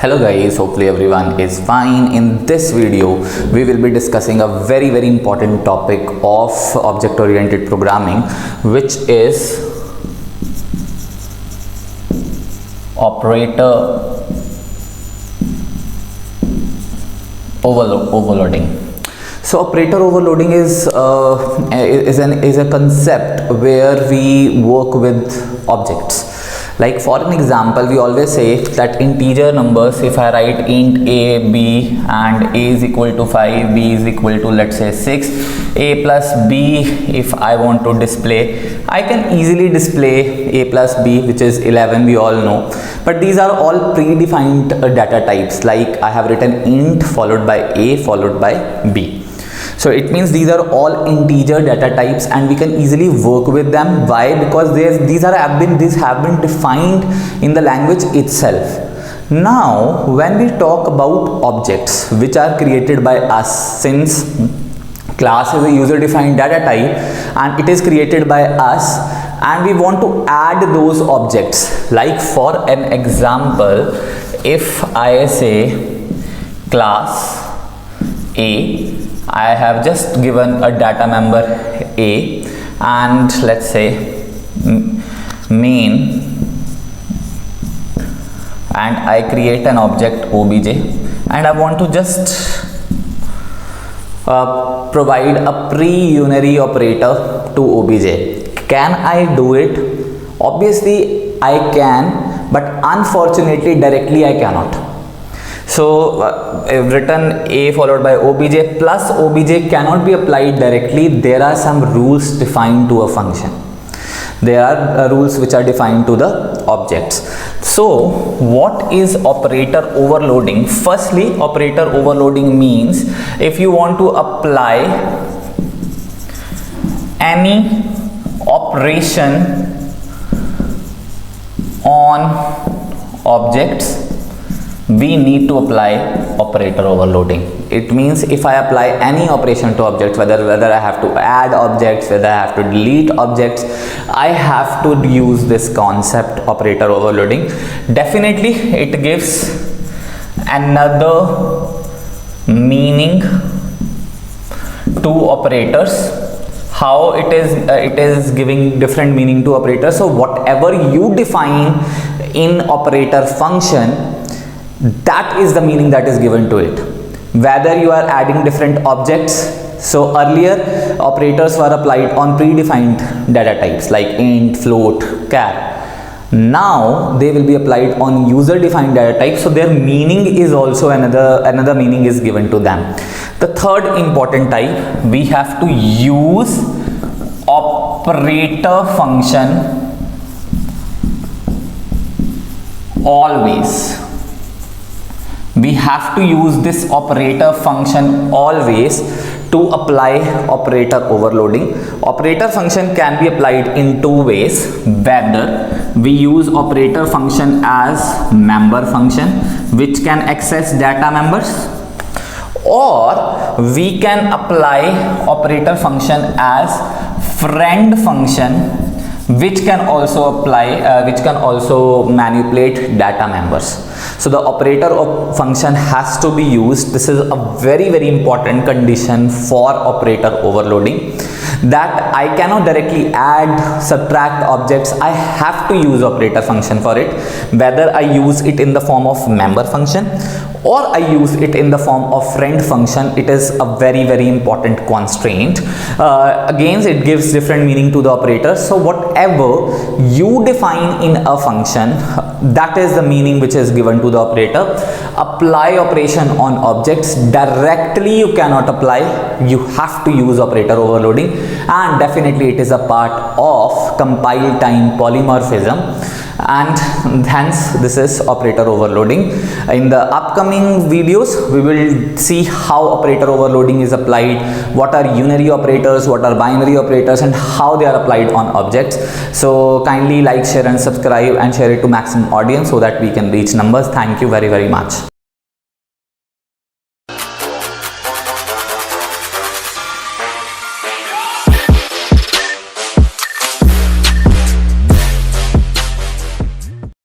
Hello guys, hopefully everyone is fine. In this video we will be discussing a very important topic of object oriented programming, which is operator overloading. So operator overloading is a concept where we work with objects. Like for an example, we always say that integer numbers, if I write int a, b, and a is equal to 5, b is equal to, let's say, 6, a plus b, if I want to display, I can easily display a plus b, which is 11, we all know. But these are all predefined data types. Like I have written int followed by a followed by b. So it means these are all integer data types and we can easily work with them. Why? Because these have been defined in the language itself. Now when we talk about objects which are created by us, since class is a user defined data type and it is created by us, and we want to add those objects. Like for an example, if I say class A, I have just given a data member A, and let's say main, and I create an object obj, and I want to just provide a pre-unary operator to obj. Can I do it? Obviously I can, but unfortunately directly I cannot. So I've written a followed by obj plus obj cannot be applied directly. There are some rules defined to a function. There are rules which are defined to the objects. So what is operator overloading? Firstly, operator overloading means if you want to apply any operation on objects, we need to apply operator overloading. It means if I apply any operation to objects, whether I have to add objects, whether I have to delete objects, I have to use this concept operator overloading. Definitely it gives another meaning to operators. How it is giving different meaning to operators. So whatever you define in operator function, that is the meaning that is given to it. Whether you are adding different objects, so earlier operators were applied on predefined data types like int, float, char. Now they will be applied on user defined data types, so their meaning is also another meaning is given to them. The third important type, we have to use operator function always. We have to use this operator function always to apply operator overloading. Operator function can be applied in two ways. Whether we use operator function as member function, which can access data members, or we can apply operator function as friend function, which can also manipulate data members. So the operator function has to be used. This is a very important condition for operator overloading, that I cannot directly add, subtract objects. I have to use operator function for it. Whether I use it in the form of member function or I use it in the form of friend function, it is a very important constraint. Again, it gives different meaning to the operator. So whatever you define in a function, that is the meaning which is given to the operator. Apply operation on objects directly you cannot apply. You have to use operator overloading, and definitely it is a part of compile time polymorphism, and hence this is operator overloading. In the upcoming videos we will see how operator overloading is applied, what are unary operators, what are binary operators, and how they are applied on objects. So kindly like, share and subscribe, and share it to maximum audience so that we can reach numbers. Thank you very much.